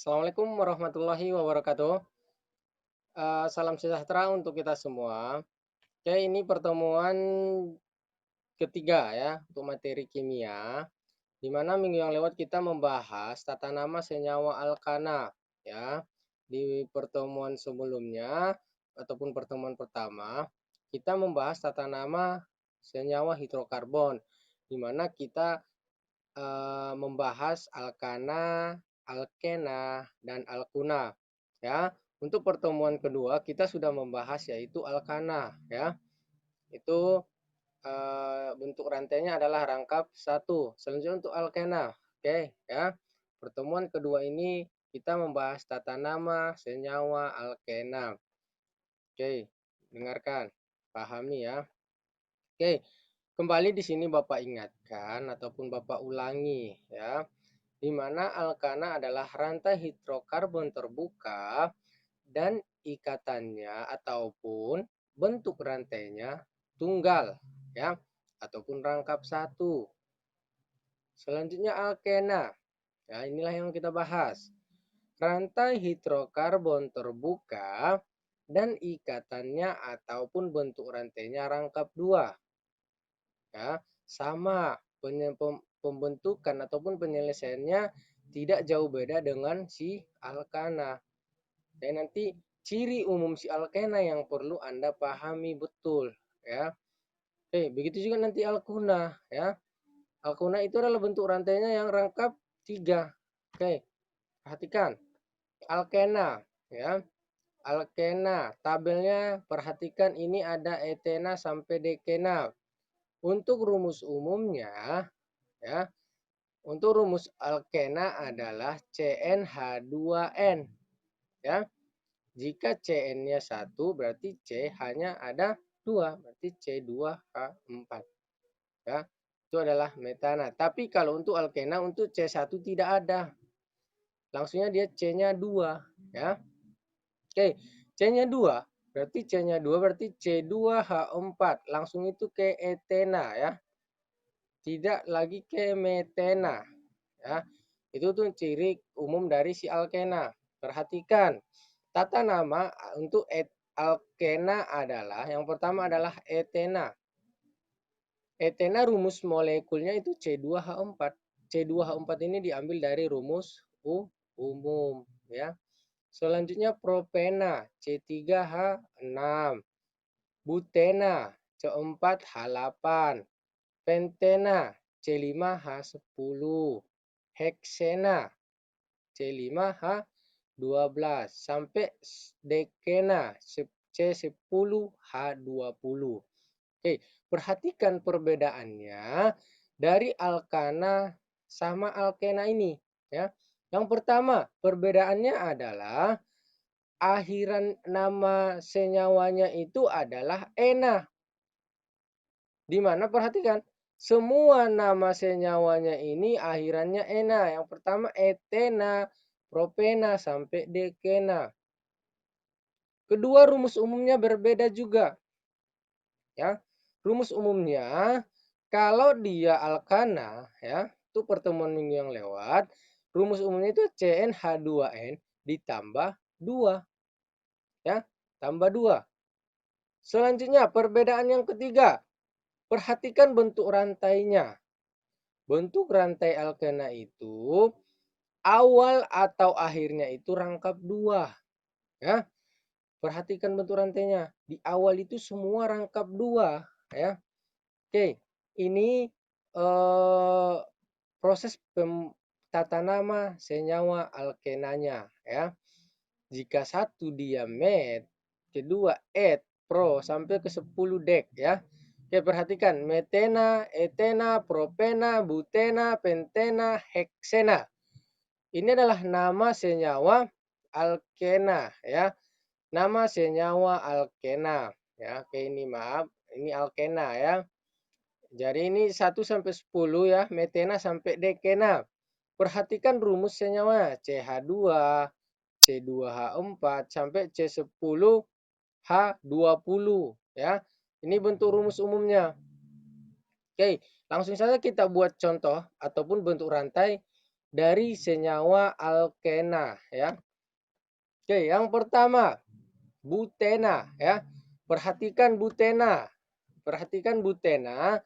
Assalamualaikum warahmatullahi wabarakatuh. Salam sejahtera untuk kita semua. Oke, ini pertemuan ketiga ya untuk materi kimia, di mana minggu yang lewat kita membahas tata nama senyawa alkana ya. Di pertemuan sebelumnya ataupun pertemuan pertama, kita membahas tata nama senyawa hidrokarbon, di mana kita membahas alkana, alkena, dan alkuna ya. Untuk pertemuan kedua kita sudah membahas yaitu alkana ya. Itu bentuk rantainya adalah rangkap satu. Selanjutnya untuk alkena. Oke ya. Pertemuan kedua ini kita membahas tata nama senyawa alkena. Oke, dengarkan, pahami ya. Oke, kembali di sini Bapak ingatkan ataupun Bapak ulangi ya, di mana alkana adalah rantai hidrokarbon terbuka dan ikatannya ataupun bentuk rantainya tunggal ya, ataupun rangkap satu. Selanjutnya alkena. Ya, inilah yang kita bahas. Rantai hidrokarbon terbuka dan ikatannya ataupun bentuk rantainya rangkap dua. Ya, sama pembentukan ataupun penyelesaiannya tidak jauh beda dengan si alkana. Dan nanti ciri umum si alkena yang perlu Anda pahami betul ya. Oke, begitu juga nanti alkuna ya. Alkuna itu adalah bentuk rantainya yang rangkap tiga. Oke, perhatikan. Alkena ya. Alkena, tabelnya perhatikan ini ada etena sampai dekena. Untuk rumus umumnya ya, untuk rumus alkena adalah CnH2n ya. Jika Cn-nya 1 berarti CH-nya ada 2, berarti C2H4 ya. Itu adalah metana. Tapi kalau untuk alkena untuk C1 tidak ada. Langsungnya dia C-nya 2 ya. Oke, C-nya 2 berarti C-nya 2 berarti C2H4. Langsung itu ke etena ya. Tidak lagi ke metena ya. Itu tuh ciri umum dari si alkena. Perhatikan, tata nama untuk alkena adalah yang pertama adalah etena. Etena rumus molekulnya itu C2H4. C2H4 ini diambil dari rumus umum ya. Selanjutnya propena C3H6, butena C4H8, pentena C5H10, heksena C5H12 sampai dekena C10H20. Oke, perhatikan perbedaannya dari alkana sama alkena ini ya. Yang pertama, perbedaannya adalah akhiran nama senyawanya itu adalah ena. Di mana perhatikan, semua nama senyawanya ini akhirannya ena. Yang pertama etena, propena sampai dekena. Kedua, rumus umumnya berbeda juga. Ya. Rumus umumnya kalau dia alkana ya, itu pertemuan minggu yang lewat, rumus umumnya itu CnH2n ditambah 2 ya, tambah 2. Selanjutnya perbedaan yang ketiga, perhatikan bentuk rantainya. Bentuk rantai alkana itu awal atau akhirnya itu rangkap 2 ya. Perhatikan bentuk rantainya. Di awal itu semua rangkap 2 ya. Oke, ini proses tata nama senyawa alkenanya ya. Jika satu dia met, kedua et, pro sampai ke 10 dek ya. Oke, perhatikan metena, etena, propena, butena, pentena, heksena. Ini adalah nama senyawa alkena ya. Nama senyawa alkena ya. Oke, ini maaf, ini alkena ya. Jadi ini 1 sampai 10 ya, metena sampai dekena. Perhatikan rumus senyawa CH2, C2H4 sampai C10H20 ya. Ini bentuk rumus umumnya. Oke, langsung saja kita buat contoh ataupun bentuk rantai dari senyawa alkena ya. Oke, yang pertama butena ya. Perhatikan butena. Perhatikan butena.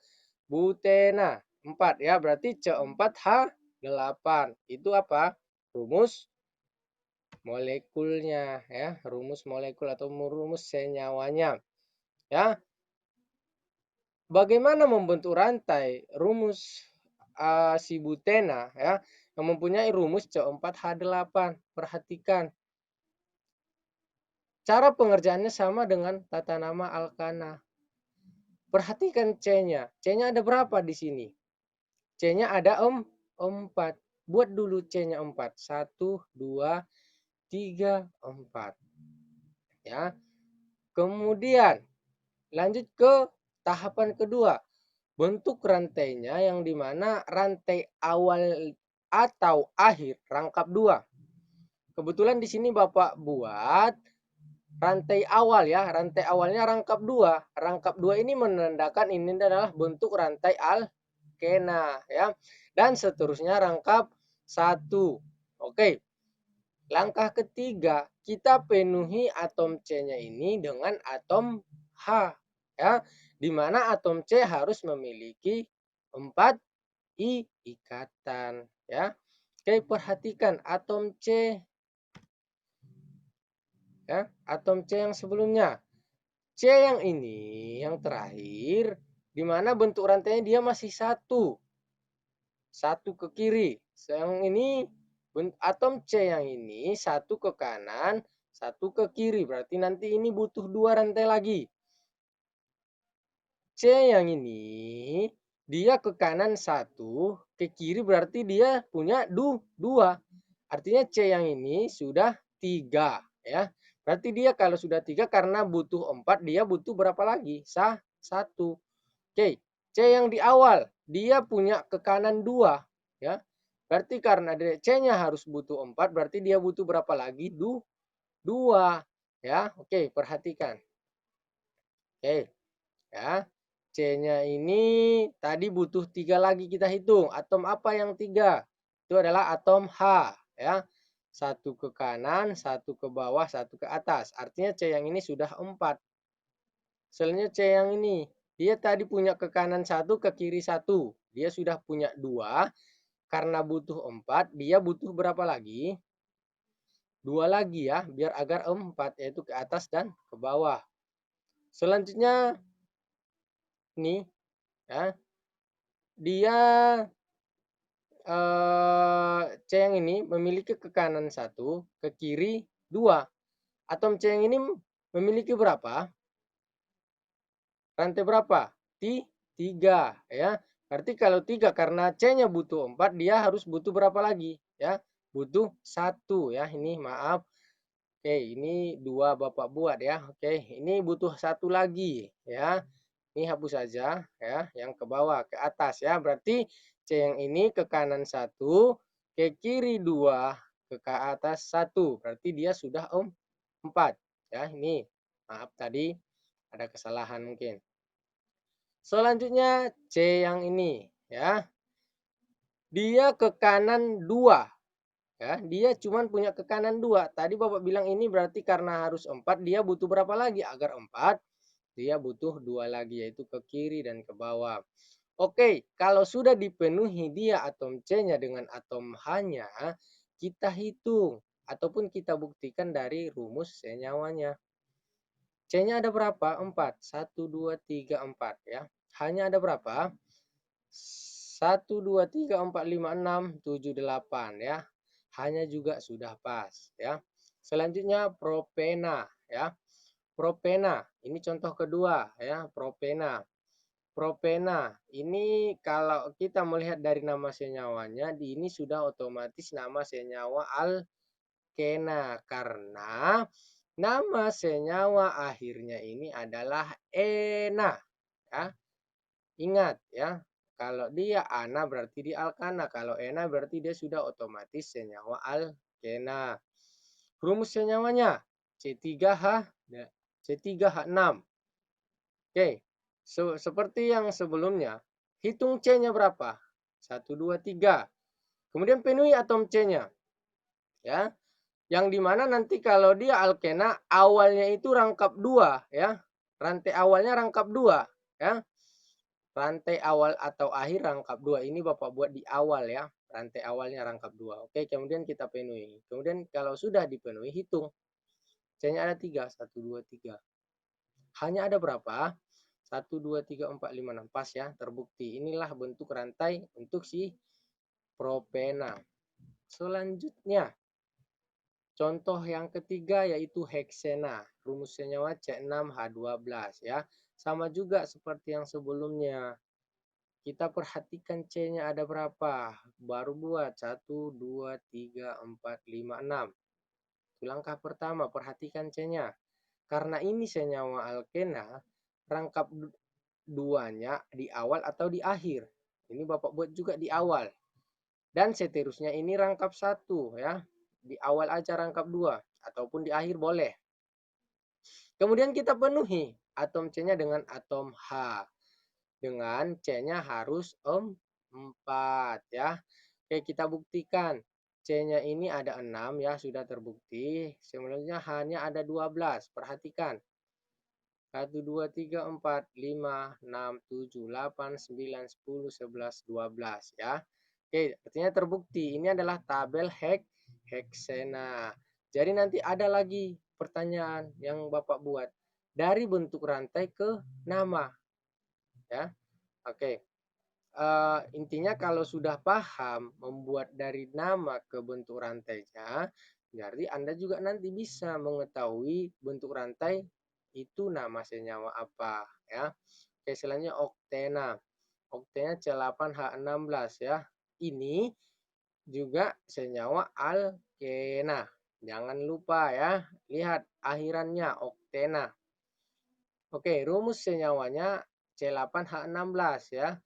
Butena 4 ya, berarti C4H8. Itu apa? Rumus molekulnya ya, rumus molekul atau rumus senyawanya ya. Bagaimana membentuk rantai? Rumus si butena ya yang mempunyai rumus C4H8. Perhatikan. Cara pengerjaannya sama dengan tata nama alkana. Perhatikan C-nya. C-nya ada berapa di sini? C-nya ada 4. Buat dulu C-nya 4. 1, 2, 3, 4. Ya. Kemudian lanjut ke tahapan kedua. Bentuk rantainya yang dimana rantai awal atau akhir rangkap 2. Kebetulan di sini Bapak buat rantai awal ya. Rantai awalnya rangkap 2. Rangkap 2 ini menandakan ini adalah bentuk rantai alkena ya. Dan seterusnya rangkap 1. Oke. Langkah ketiga, kita penuhi atom C-nya ini dengan atom H ya. Di mana atom C harus memiliki 4 ikatan ya. Oke, perhatikan atom C ya, atom C yang sebelumnya. C yang ini yang terakhir di mana bentuk rantainya dia masih satu. Satu ke kiri. Yang ini atom C yang ini satu ke kanan, satu ke kiri. Berarti nanti ini butuh 2 rantai lagi. C yang ini dia ke kanan 1, ke kiri berarti dia punya 2. Artinya C yang ini sudah 3 ya. Berarti dia kalau sudah 3 karena butuh 4 dia butuh berapa lagi? 1. Oke, C yang di awal dia punya ke kanan 2 ya. Berarti karena C-nya harus butuh 4 berarti dia butuh berapa lagi? 2 ya. Oke, perhatikan. Oke, ya. C-nya ini tadi butuh 3 lagi kita hitung. Atom apa yang 3? Itu adalah atom H ya. Satu ke kanan, satu ke bawah, satu ke atas. Artinya C yang ini sudah 4. Selanjutnya C yang ini. Dia tadi punya ke kanan 1, ke kiri 1. Dia sudah punya 2. Karena butuh 4, dia butuh berapa lagi? 2 lagi ya, biar agar 4, yaitu ke atas dan ke bawah. Selanjutnya nih ya. Dia C yang ini memiliki ke kanan 1, ke kiri 2. Atom C yang ini memiliki berapa? Rantai berapa? 3 ya. Berarti kalau 3 karena C-nya butuh 4, dia harus butuh berapa lagi? Ya, butuh 1 ya. Ini maaf. Oke, ini 2 Bapak buat ya. Oke, ini butuh 1 lagi ya. Ini hapus saja ya, yang ke bawah, ke atas ya. Berarti C yang ini ke kanan 1, ke kiri 2, ke atas 1. Berarti dia sudah 4 ya. Ini maaf tadi ada kesalahan mungkin. Selanjutnya C yang ini ya. Dia ke kanan 2 ya. Dia cuma punya ke kanan 2. Tadi Bapak bilang ini berarti karena harus 4, dia butuh berapa lagi? Agar 4, dia butuh 2 lagi yaitu ke kiri dan ke bawah. Oke, kalau sudah dipenuhi dia atom C-nya dengan atom H-nya, kita hitung ataupun kita buktikan dari rumus senyawanya. C-nya ada berapa? 4. 1, 2, 3, 4 ya. H-nya ada berapa? 1, 2, 3, 4, 5, 6, 7, 8 ya. Hanya juga sudah pas ya. Selanjutnya propena ya. Propena, ini contoh kedua ya, propena. Propena, ini kalau kita melihat dari nama senyawanya, ini sudah otomatis nama senyawa alkena karena nama senyawa akhirnya ini adalah ena ya. Ingat ya, kalau dia ana berarti dia alkana, kalau ena berarti dia sudah otomatis senyawa alkena. Rumus senyawanya C3H C3H6. Oke, seperti yang sebelumnya, hitung C-nya berapa? 1, 2, 3. Kemudian penuhi atom C-nya, ya. Yang dimana nanti kalau dia alkena awalnya itu rangkap 2, ya. Rantai awalnya rangkap 2, ya. Rantai awal atau akhir rangkap 2. Ini Bapak buat di awal, ya. Rantai awalnya rangkap 2. Oke, kemudian kita penuhi. Kemudian kalau sudah dipenuhi, hitung. C-nya ada 3, 1, 2, 3. Hanya ada berapa? 1, 2, 3, 4, 5, 6. Pas, ya, terbukti. Inilah bentuk rantai untuk si propena. Selanjutnya, contoh yang ketiga yaitu heksena. Rumus senyawa C6H12, ya. Sama juga seperti yang sebelumnya. Kita perhatikan C-nya ada berapa? Baru buat 1, 2, 3, 4, 5, 6. Itu langkah pertama, perhatikan C-nya. Karena ini senyawa alkena, rangkap duanya di awal atau di akhir. Ini Bapak buat juga di awal. Dan seterusnya ini rangkap 1, ya. Di awal aja rangkap 2 ataupun di akhir boleh. Kemudian kita penuhi atom C-nya dengan atom H. Dengan C-nya harus 4, ya. Oke, kita buktikan. C-nya ini ada 6, ya, sudah terbukti. Sebenarnya H-nya ada 12. Perhatikan. 1, 2, 3, 4, 5, 6, 7, 8, 9, 10, 11, 12, ya. Oke, artinya terbukti. Ini adalah tabel heksena. Jadi nanti ada lagi pertanyaan yang Bapak buat. Dari bentuk rantai ke nama, ya. Oke. Intinya kalau sudah paham membuat dari nama ke bentuk rantainya, jadi Anda juga nanti bisa mengetahui bentuk rantai itu nama senyawa apa, ya. Oke, selanjutnya oktena. Oktena C8H16, ya. Ini juga senyawa alkena. Jangan lupa, ya. Lihat akhirannya oktena. Oke, rumus senyawanya C8H16, ya.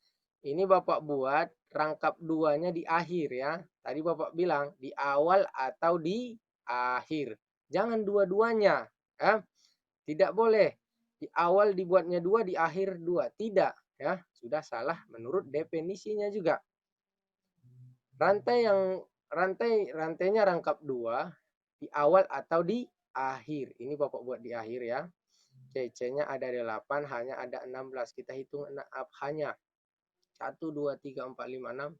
Ini Bapak buat rangkap 2-nya di akhir, ya. Tadi Bapak bilang di awal atau di akhir. Jangan dua-duanya, ya. Tidak boleh di awal dibuatnya 2, di akhir 2. Tidak, ya. Sudah salah menurut definisinya juga. Rantainya rangkap 2 di awal atau di akhir. Ini Bapak buat di akhir, ya. C-nya ada 8, hanya ada 16. Kita hitung hanya. 1, 2, 3, 4, 5, 6,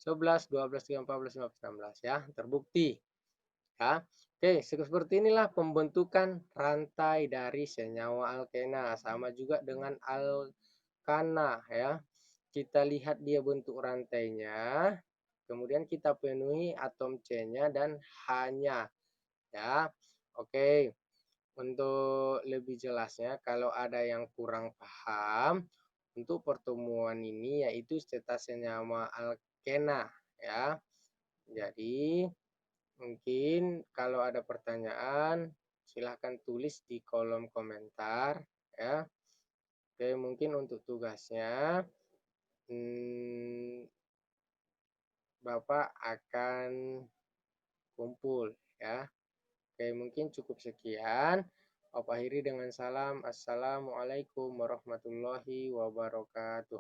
11, 12, 13, 14, 15, 16, ya. Terbukti, ya. Oke, seperti inilah pembentukan rantai dari senyawa alkena. Sama juga dengan alkana, ya. Kita lihat dia bentuk rantainya. Kemudian kita penuhi atom C-nya dan H-nya, ya. Oke. Untuk lebih jelasnya, kalau ada yang kurang paham, untuk pertemuan ini yaitu serta senyawa alkena, ya. Jadi mungkin kalau ada pertanyaan silahkan tulis di kolom komentar, ya. Oke, mungkin untuk tugasnya Bapak akan kumpul, ya. Oke, mungkin cukup sekian. Bapak akhiri dengan salam. Assalamualaikum warahmatullahi wabarakatuh.